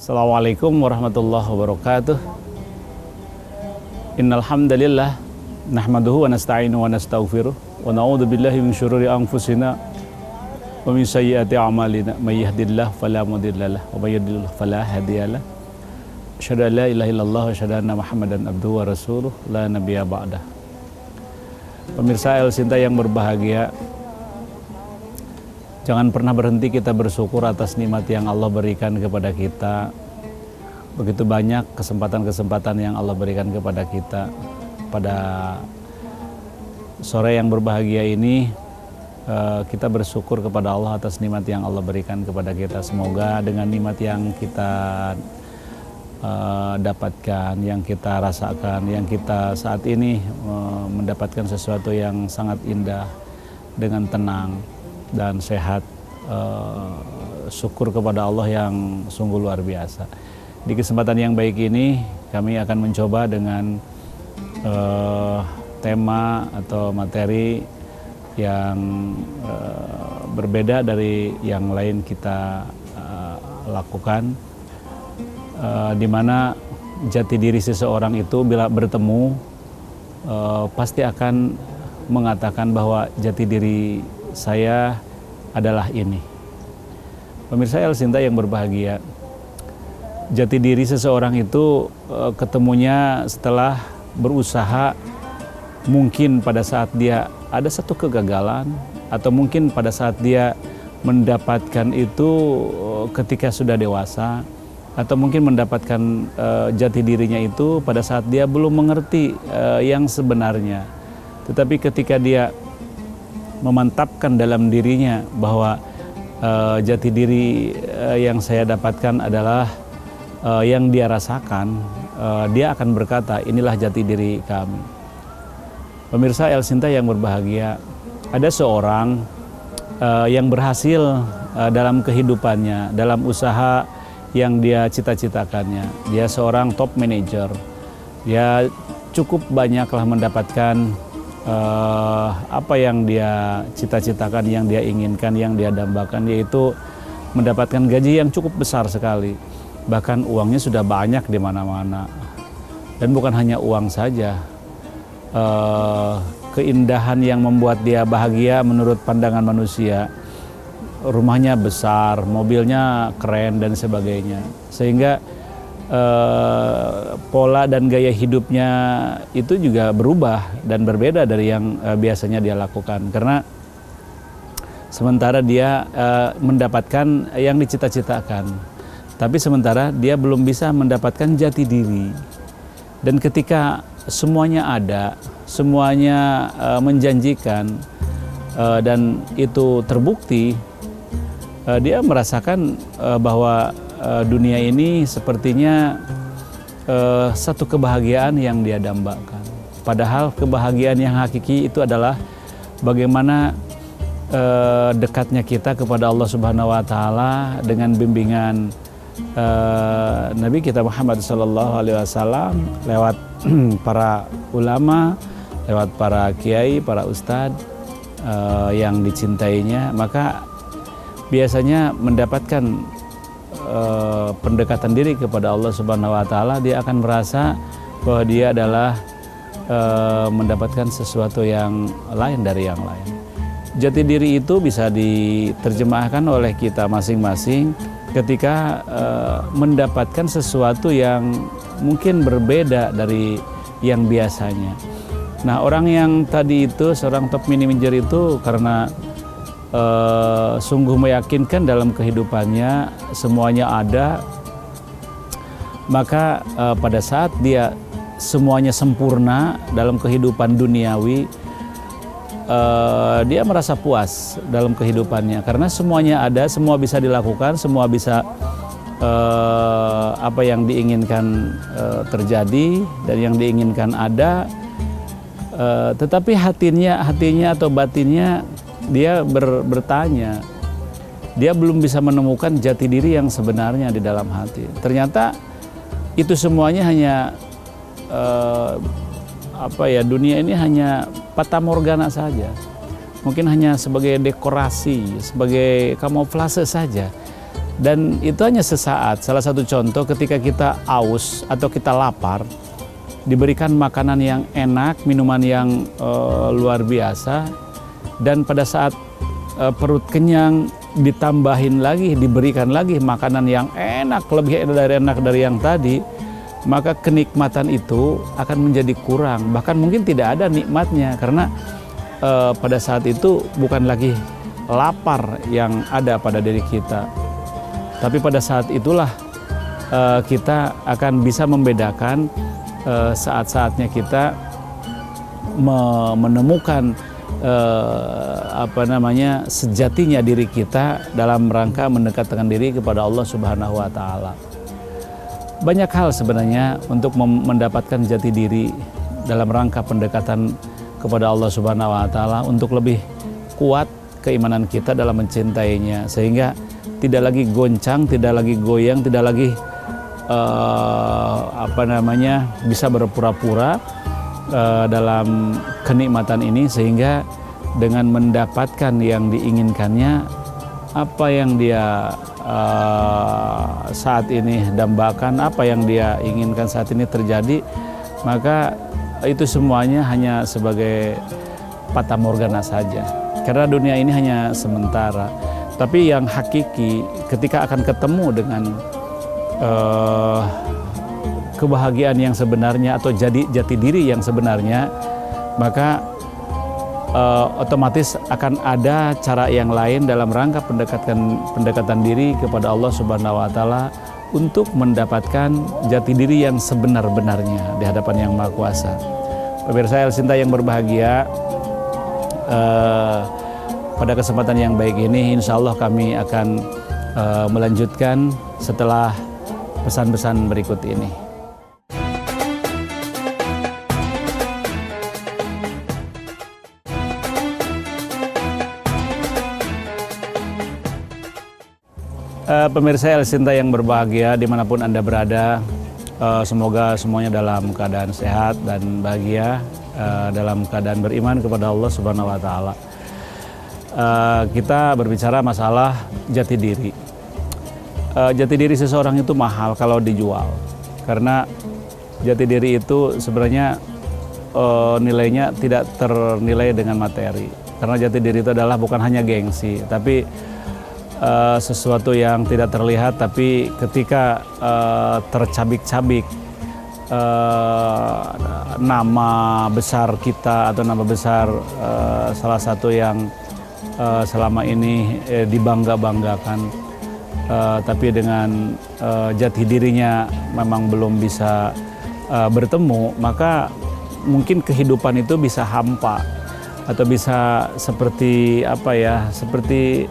Assalamualaikum warahmatullahi wabarakatuh. Innal hamdalillah nahmaduhu wa nasta'inu wa nastaghfiruh wa na'udzu billahi min syururi anfusina wa min sayyiati a'malina may yahdihillahu fala mudhillalah wa may yudlil fala hadiyalah. Asyhadu an la ilaha illallah wa asyhadu anna Muhammadan abduhu wa rasuluh la nabiyya ba'dah. Pemirsa El Sinta yang berbahagia, jangan pernah berhenti kita bersyukur atas nikmat yang Allah berikan kepada kita. Begitu banyak kesempatan-kesempatan yang Allah berikan kepada kita. Pada sore yang berbahagia ini, kita bersyukur kepada Allah atas nikmat yang Allah berikan kepada kita. Semoga dengan nikmat yang kita dapatkan, yang kita rasakan, yang kita saat ini mendapatkan sesuatu yang sangat indah dengan tenang dan sehat, syukur kepada Allah yang sungguh luar biasa. Di kesempatan yang baik ini kami akan mencoba dengan tema atau materi yang berbeda dari yang lain kita lakukan, di mana jati diri seseorang itu bila bertemu pasti akan mengatakan bahwa jati diri saya adalah ini. Pemirsa El Sinta yang berbahagia, jati diri seseorang itu ketemunya setelah berusaha, mungkin pada saat dia ada satu kegagalan, atau mungkin pada saat dia mendapatkan itu ketika sudah dewasa, atau mungkin mendapatkan jati dirinya itu pada saat dia belum mengerti yang sebenarnya. Tetapi ketika dia memantapkan dalam dirinya bahwa jati diri yang saya dapatkan adalah yang dia rasakan, dia akan berkata, inilah jati diri kami. Pemirsa El Sinta yang berbahagia, ada seorang yang berhasil dalam kehidupannya, dalam usaha yang dia cita-citakannya. Dia seorang top manager. Dia cukup banyaklah mendapatkan apa yang dia cita-citakan, yang dia inginkan, yang dia dambakan, yaitu mendapatkan gaji yang cukup besar sekali. Bahkan uangnya sudah banyak di mana-mana. Dan bukan hanya uang saja, keindahan yang membuat dia bahagia menurut pandangan manusia. Rumahnya besar, mobilnya keren dan sebagainya, sehingga pola dan gaya hidupnya itu juga berubah dan berbeda dari yang biasanya dia lakukan, karena sementara dia mendapatkan yang dicita-citakan, tapi sementara dia belum bisa mendapatkan jati diri. Dan ketika semuanya ada, semuanya menjanjikan, dan itu terbukti, dia merasakan bahwa dunia ini sepertinya satu kebahagiaan yang dia dambakan. Padahal kebahagiaan yang hakiki itu adalah bagaimana dekatnya kita kepada Allah Subhanahu wa Ta'ala dengan bimbingan Nabi kita Muhammad Sallallahu Alaihi Wasallam lewat para ulama, lewat para kiai, para ustadz yang dicintainya. Maka biasanya mendapatkan pendekatan diri kepada Allah Subhanahu wa Ta'ala, dia akan merasa bahwa dia adalah mendapatkan sesuatu yang lain dari yang lain. Jati diri itu bisa diterjemahkan oleh kita masing-masing ketika mendapatkan sesuatu yang mungkin berbeda dari yang biasanya. Nah, orang yang tadi itu, seorang top manager itu, karena sungguh meyakinkan dalam kehidupannya semuanya ada, maka pada saat dia semuanya sempurna dalam kehidupan duniawi, dia merasa puas dalam kehidupannya karena semuanya ada, semua bisa dilakukan, semua bisa apa yang diinginkan terjadi dan yang diinginkan ada, tetapi hatinya atau batinnya dia bertanya, dia belum bisa menemukan jati diri yang sebenarnya di dalam hati. Ternyata itu semuanya hanya dunia ini hanya fata morgana saja. Mungkin hanya sebagai dekorasi, sebagai kamuflase saja. Dan itu hanya sesaat. Salah satu contoh ketika kita aus atau kita lapar, diberikan makanan yang enak, minuman yang luar biasa, dan pada saat perut kenyang ditambahin lagi, diberikan lagi makanan yang enak, lebih enak dari yang tadi, maka kenikmatan itu akan menjadi kurang, bahkan mungkin tidak ada nikmatnya, karena pada saat itu bukan lagi lapar yang ada pada diri kita, tapi pada saat itulah kita akan bisa membedakan saat-saatnya kita menemukan sejatinya diri kita dalam rangka mendekatkan diri kepada Allah Subhanahu wa Ta'ala. Banyak hal sebenarnya untuk mendapatkan jati diri dalam rangka pendekatan kepada Allah Subhanahu wa Ta'ala, untuk lebih kuat keimanan kita dalam mencintainya, sehingga tidak lagi goncang, tidak lagi goyang, tidak lagi bisa berpura-pura dalam kenikmatan ini, sehingga dengan mendapatkan yang diinginkannya, apa yang dia saat ini dambakan, apa yang dia inginkan saat ini terjadi, maka itu semuanya hanya sebagai fata morgana saja, karena dunia ini hanya sementara. Tapi yang hakiki ketika akan ketemu dengan kebahagiaan yang sebenarnya atau jati diri yang sebenarnya, maka otomatis akan ada cara yang lain dalam rangka pendekatan diri kepada Allah Subhanahu wa Ta'ala untuk mendapatkan jati diri yang sebenar-benarnya di hadapan Yang Maha Kuasa. Pemirsa El Sinta yang berbahagia, pada kesempatan yang baik ini insya Allah kami akan melanjutkan setelah pesan-pesan berikut ini. Pemirsa El Sinta yang berbahagia dimanapun Anda berada, semoga semuanya dalam keadaan sehat dan bahagia, dalam keadaan beriman kepada Allah Subhanahu wa Ta'ala. Kita berbicara masalah jati diri. Jati diri seseorang itu mahal kalau dijual, karena jati diri itu sebenarnya nilainya tidak ternilai dengan materi, karena jati diri itu adalah bukan hanya gengsi, tapi sesuatu yang tidak terlihat, tapi ketika tercabik-cabik nama besar kita atau nama besar salah satu yang selama ini dibangga-banggakan, tapi dengan jati dirinya memang belum bisa bertemu, maka mungkin kehidupan itu bisa hampa atau bisa seperti seperti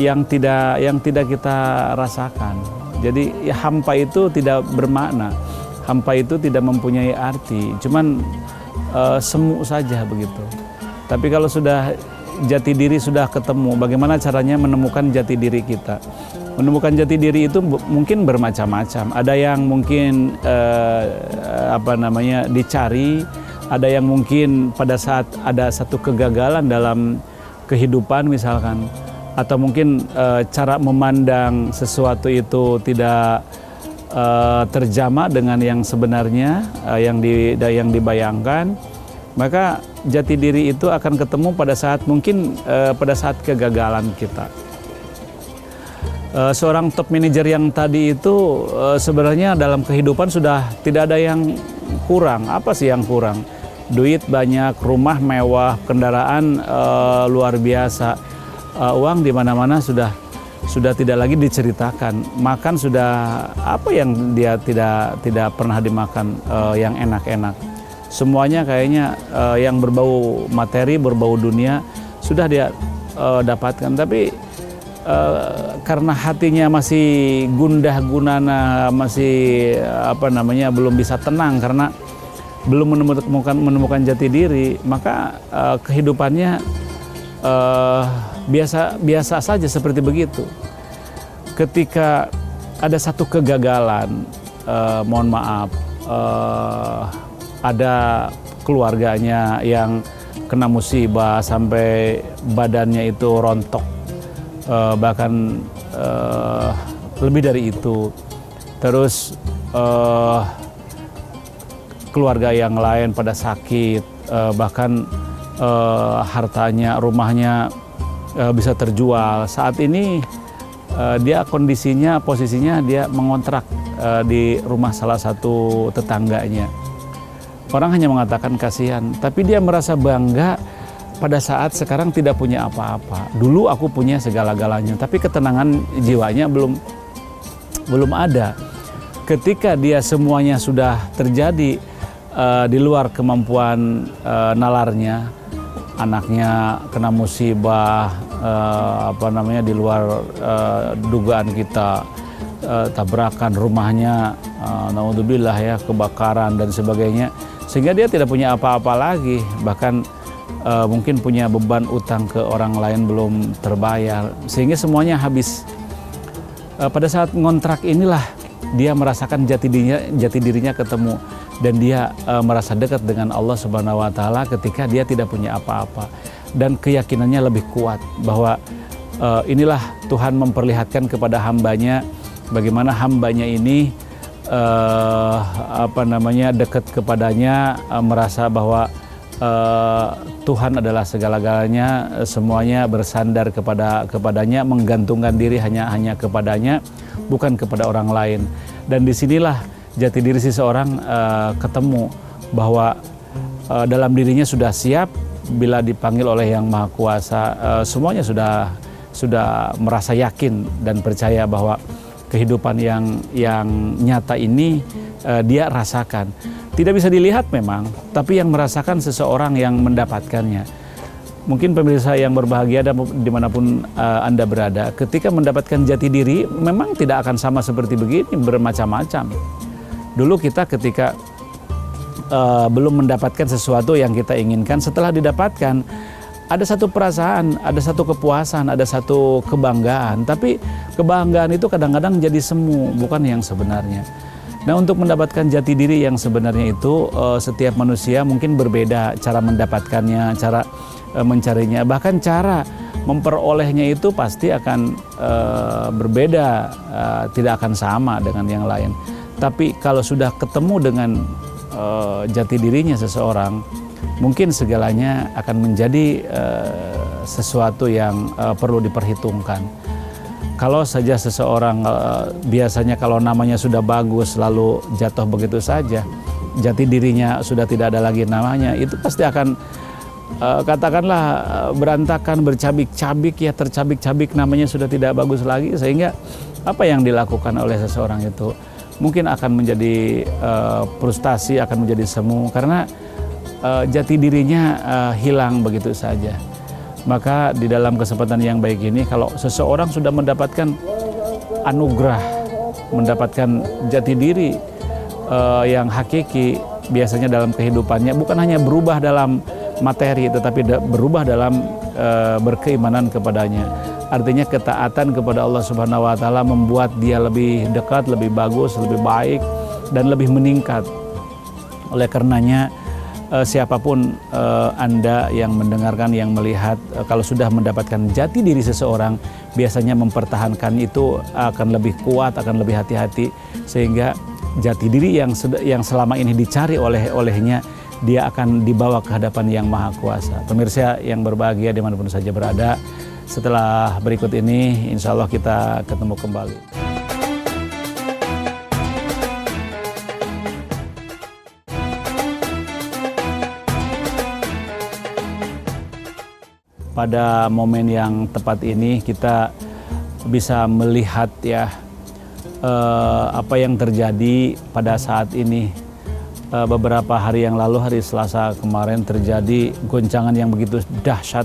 yang tidak kita rasakan. Jadi hampa itu tidak bermakna, hampa itu tidak mempunyai arti, cuman semu saja begitu. Tapi kalau sudah jati diri sudah ketemu, bagaimana caranya menemukan jati diri kita? Menemukan jati diri itu mungkin bermacam-macam. Ada yang mungkin dicari, ada yang mungkin pada saat ada satu kegagalan dalam kehidupan misalkan, atau mungkin cara memandang sesuatu itu tidak terjama dengan yang sebenarnya, yang dibayangkan, maka jati diri itu akan ketemu pada saat mungkin pada saat kegagalan kita. Seorang top manager yang tadi itu sebenarnya dalam kehidupan sudah tidak ada yang kurang. Apa sih yang kurang? Duit banyak, rumah mewah, kendaraan luar biasa, uang di mana-mana sudah tidak lagi diceritakan. Makan sudah apa yang dia tidak pernah dimakan, yang enak-enak. Semuanya kayaknya yang berbau materi, berbau dunia sudah dia dapatkan. Tapi karena hatinya masih gundah gunana, masih belum bisa tenang karena belum menemukan jati diri, maka kehidupannya biasa saja seperti begitu. Ketika ada satu kegagalan, mohon maaf, ada keluarganya yang kena musibah sampai badannya itu rontok, bahkan lebih dari itu. Terus keluarga yang lain pada sakit, bahkan hartanya, rumahnya bisa terjual. Saat ini dia posisinya dia mengontrak di rumah salah satu tetangganya. Orang hanya mengatakan kasihan, tapi dia merasa bangga pada saat sekarang tidak punya apa-apa. Dulu aku punya segala-galanya, tapi ketenangan jiwanya belum ada. Ketika dia semuanya sudah terjadi di luar kemampuan nalarnya, anaknya kena musibah, di luar dugaan kita, tabrakan, rumahnya, naudzubillah ya, kebakaran dan sebagainya, sehingga dia tidak punya apa-apa lagi, bahkan mungkin punya beban utang ke orang lain belum terbayar, sehingga semuanya habis. Pada saat ngontrak inilah dia merasakan jati dirinya ketemu, dan dia merasa dekat dengan Allah Subhanahu wa Ta'ala ketika dia tidak punya apa-apa, dan keyakinannya lebih kuat bahwa inilah Tuhan memperlihatkan kepada hambanya bagaimana hambanya ini dekat kepadanya, merasa bahwa Tuhan adalah segala-galanya, semuanya bersandar kepadanya, menggantungkan diri hanya kepadanya, bukan kepada orang lain. Dan disinilah jati diri seseorang ketemu bahwa dalam dirinya sudah siap bila dipanggil oleh Yang Maha Kuasa. Semuanya sudah merasa yakin dan percaya bahwa kehidupan yang nyata ini dia rasakan. Tidak bisa dilihat memang, tapi yang merasakan seseorang yang mendapatkannya. Mungkin pemirsa yang berbahagia dimanapun Anda berada, ketika mendapatkan jati diri memang tidak akan sama seperti begini, bermacam-macam. Dulu kita ketika belum mendapatkan sesuatu yang kita inginkan, setelah didapatkan ada satu perasaan, ada satu kepuasan, ada satu kebanggaan. Tapi kebanggaan itu kadang-kadang jadi semu, bukan yang sebenarnya. Nah, untuk mendapatkan jati diri yang sebenarnya itu setiap manusia mungkin berbeda cara mendapatkannya, cara mencarinya, bahkan cara memperolehnya itu pasti akan berbeda, tidak akan sama dengan yang lain. Tapi kalau sudah ketemu dengan jati dirinya seseorang, mungkin segalanya akan menjadi sesuatu yang perlu diperhitungkan. Kalau saja seseorang biasanya kalau namanya sudah bagus lalu jatuh begitu saja, jati dirinya sudah tidak ada lagi namanya, itu pasti akan katakanlah berantakan, bercabik-cabik, ya tercabik-cabik, namanya sudah tidak bagus lagi, sehingga apa yang dilakukan oleh seseorang itu mungkin akan menjadi frustasi, akan menjadi semu, karena jati dirinya hilang begitu saja. Maka di dalam kesempatan yang baik ini, kalau seseorang sudah mendapatkan anugerah, mendapatkan jati diri yang hakiki, biasanya dalam kehidupannya bukan hanya berubah dalam materi, tetapi berubah dalam berkeimanan kepadanya. Artinya ketaatan kepada Allah Subhanahu wa Ta'ala membuat dia lebih dekat, lebih bagus, lebih baik, dan lebih meningkat. Oleh karenanya, siapapun Anda yang mendengarkan, yang melihat, kalau sudah mendapatkan jati diri seseorang, biasanya mempertahankan itu akan lebih kuat, akan lebih hati-hati, sehingga jati diri yang selama ini dicari olehnya, dia akan dibawa ke hadapan Yang Maha Kuasa. Pemirsa yang berbahagia dimanapun saja berada, setelah berikut ini insya Allah kita ketemu kembali. Pada momen yang tepat ini kita bisa melihat ya apa yang terjadi pada saat ini. Beberapa hari yang lalu, hari Selasa kemarin, terjadi goncangan yang begitu dahsyat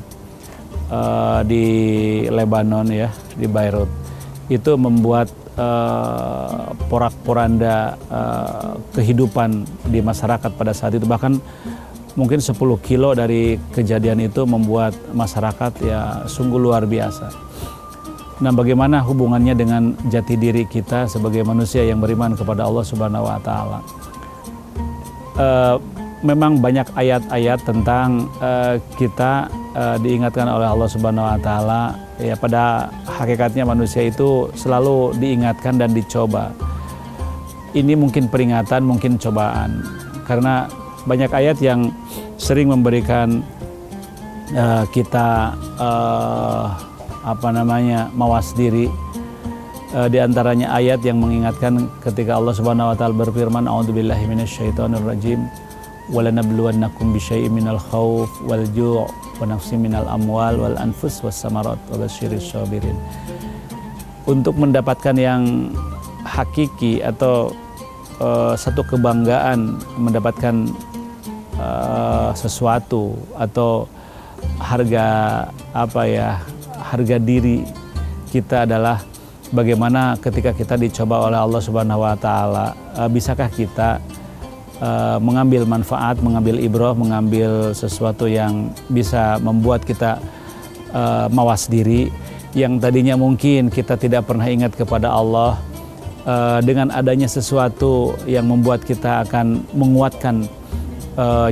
di Lebanon ya, di Beirut. Itu membuat porak-poranda kehidupan di masyarakat pada saat itu. Bahkan mungkin 10 kilo dari kejadian itu membuat masyarakat ya sungguh luar biasa. Nah, bagaimana hubungannya dengan jati diri kita sebagai manusia yang beriman kepada Allah Subhanahu wa Ta'ala? Memang banyak ayat-ayat tentang kita diingatkan oleh Allah Subhanahu wa Ta'ala Ya, pada hakikatnya manusia itu selalu diingatkan dan dicoba. Ini mungkin peringatan, mungkin cobaan. Karena banyak ayat yang sering memberikan kita mawas diri. Di antaranya ayat yang mengingatkan ketika Allah Subhanahu wa taala berfirman, a'udzubillahi minasyaitonirrajim, walanabluwannakum bisyai'in minal khauf wal ju' wa nafsin minal amwal wal anfus was samarat wa basyiris sabirin. Untuk mendapatkan yang hakiki atau satu kebanggaan, mendapatkan sesuatu atau harga diri kita adalah bagaimana ketika kita dicoba oleh Allah Subhanahu wa taala, bisakah kita mengambil manfaat, mengambil ibrah, mengambil sesuatu yang bisa membuat kita mawas diri, yang tadinya mungkin kita tidak pernah ingat kepada Allah, dengan adanya sesuatu yang membuat kita akan menguatkan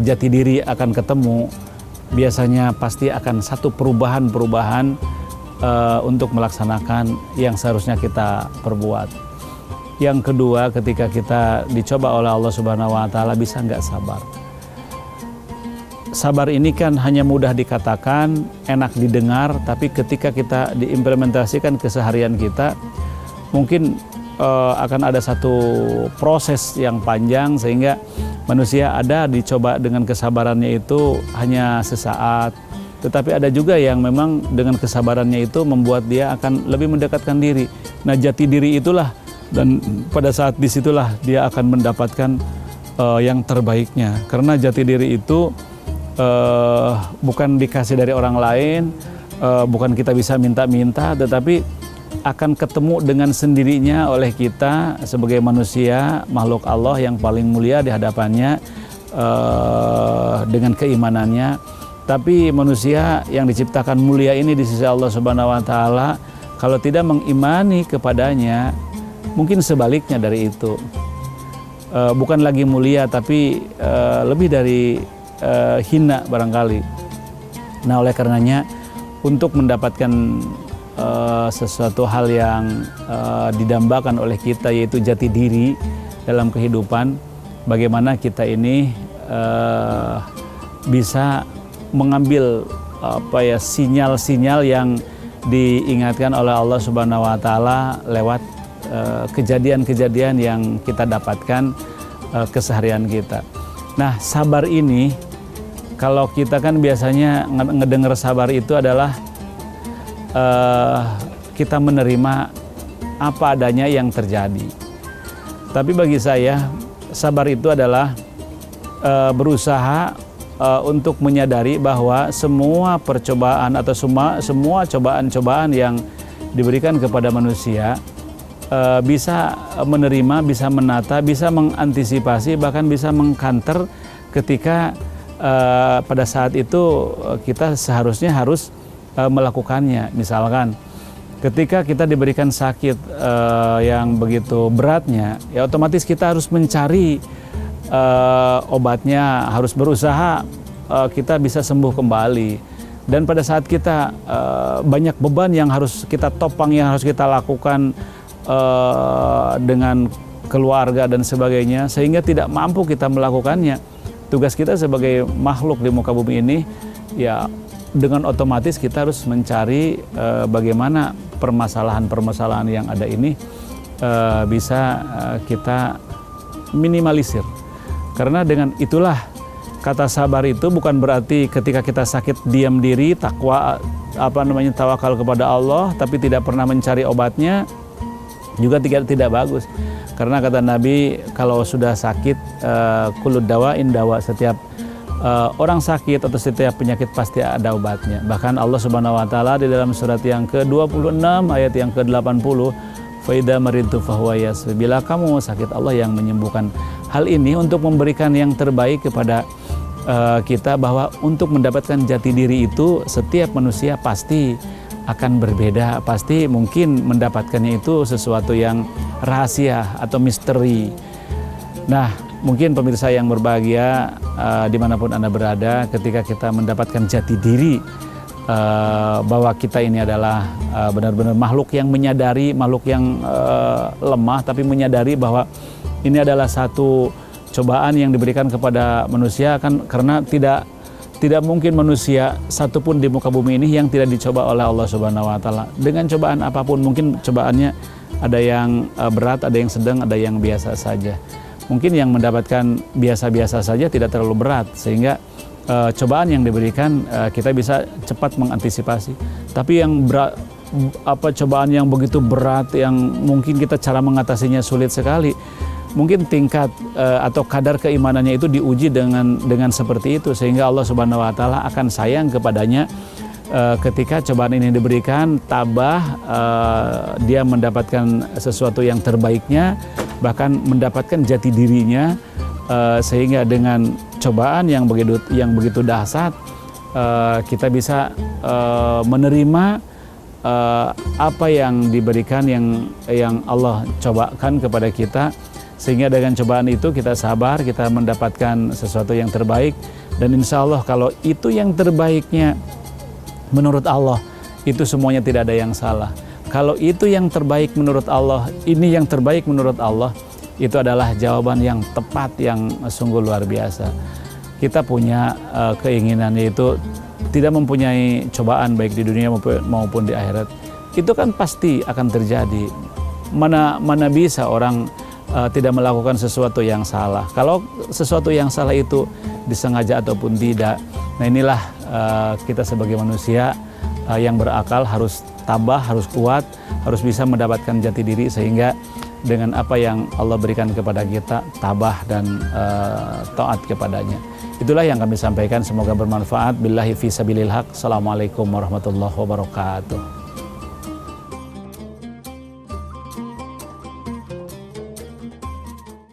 jati diri akan ketemu, biasanya pasti akan satu perubahan untuk melaksanakan yang seharusnya kita perbuat. Yang kedua, ketika kita dicoba oleh Allah Subhanahu wa taala, bisa nggak sabar? Sabar ini kan hanya mudah dikatakan, enak didengar, tapi ketika kita diimplementasikan keseharian kita, mungkin akan ada satu proses yang panjang sehingga manusia ada dicoba dengan kesabarannya itu hanya sesaat. Tetapi ada juga yang memang dengan kesabarannya itu membuat dia akan lebih mendekatkan diri. Nah, jati diri itulah, dan pada saat disitulah dia akan mendapatkan yang terbaiknya. Karena jati diri itu bukan dikasih dari orang lain, bukan kita bisa minta-minta, tetapi akan ketemu dengan sendirinya oleh kita sebagai manusia, makhluk Allah yang paling mulia di hadapannya dengan keimanannya. Tapi manusia yang diciptakan mulia ini di sisi Allah Subhanahu wa taala, kalau tidak mengimani kepadanya, mungkin sebaliknya dari itu. Bukan lagi mulia, tapi lebih dari hina barangkali. Nah, oleh karenanya untuk mendapatkan sesuatu hal yang didambakan oleh kita, yaitu jati diri dalam kehidupan, bagaimana kita ini bisa mengambil sinyal-sinyal yang diingatkan oleh Allah Subhanahu wa taala lewat kejadian-kejadian yang kita dapatkan keseharian kita. Nah, sabar ini, kalau kita kan biasanya ngedengar sabar itu adalah kita menerima apa adanya yang terjadi. Tapi bagi saya, sabar itu adalah berusaha untuk menyadari bahwa semua percobaan atau semua cobaan-cobaan yang diberikan kepada manusia bisa menerima, bisa menata, bisa mengantisipasi, bahkan bisa mengcounter ketika pada saat itu kita seharusnya harus melakukannya. Misalkan ketika kita diberikan sakit yang begitu beratnya, ya otomatis kita harus mencari obatnya, harus berusaha kita bisa sembuh kembali. Dan pada saat kita banyak beban yang harus kita topang, yang harus kita lakukan dengan keluarga dan sebagainya, sehingga tidak mampu kita melakukannya, tugas kita sebagai makhluk di muka bumi ini, ya dengan otomatis kita harus mencari bagaimana permasalahan-permasalahan yang ada ini bisa kita minimalisir. Karena dengan itulah, kata sabar itu bukan berarti ketika kita sakit diam diri, tawakal kepada Allah, tapi tidak pernah mencari obatnya, juga tidak bagus. Karena kata Nabi, kalau sudah sakit, kullu dawa'in dawa, setiap orang sakit atau setiap penyakit pasti ada obatnya. Bahkan Allah Subhanahu wa taala di dalam surat yang ke-26 ayat yang ke-80, faida maridtu fahuwa yasfi, bila kamu sakit Allah yang menyembuhkan. Hal ini untuk memberikan yang terbaik kepada kita, bahwa untuk mendapatkan jati diri itu setiap manusia pasti akan berbeda, pasti mungkin mendapatkannya itu sesuatu yang rahasia atau misteri. Nah, mungkin pemirsa yang berbahagia dimanapun Anda berada, ketika kita mendapatkan jati diri bahwa kita ini adalah benar-benar makhluk yang menyadari, makhluk yang lemah, tapi menyadari bahwa ini adalah satu cobaan yang diberikan kepada manusia, kan, karena tidak mungkin manusia satupun di muka bumi ini yang tidak dicoba oleh Allah Subhanahu wa Ta'ala. Dengan cobaan apapun, mungkin cobaannya ada yang berat, ada yang sedang, ada yang biasa saja. Mungkin yang mendapatkan biasa-biasa saja, tidak terlalu berat, sehingga cobaan yang diberikan kita bisa cepat mengantisipasi. Tapi yang berat, cobaan yang begitu berat, yang mungkin kita cara mengatasinya sulit sekali, mungkin tingkat atau kadar keimanannya itu diuji dengan seperti itu, sehingga Allah Subhanahu wa Ta'ala akan sayang kepadanya ketika cobaan ini diberikan, tabah, dia mendapatkan sesuatu yang terbaiknya, bahkan mendapatkan jati dirinya, sehingga dengan cobaan yang begitu dahsyat, kita bisa menerima apa yang diberikan, yang Allah cobakan kepada kita, sehingga dengan cobaan itu kita sabar, kita mendapatkan sesuatu yang terbaik. Dan insya Allah kalau itu yang terbaiknya menurut Allah, itu semuanya tidak ada yang salah. Kalau itu yang terbaik menurut Allah, ini yang terbaik menurut Allah, itu adalah jawaban yang tepat, yang sungguh luar biasa. Kita punya keinginan, yaitu tidak mempunyai cobaan baik di dunia maupun di akhirat. Itu kan pasti akan terjadi. Mana bisa orang tidak melakukan sesuatu yang salah. Kalau sesuatu yang salah itu disengaja ataupun tidak, nah inilah kita sebagai manusia yang berakal harus tabah, harus kuat, harus bisa mendapatkan jati diri, sehingga dengan apa yang Allah berikan kepada kita, tabah dan taat kepadanya. Itulah yang kami sampaikan, semoga bermanfaat. Billahi fi sabilil haq. Assalamualaikum warahmatullahi wabarakatuh.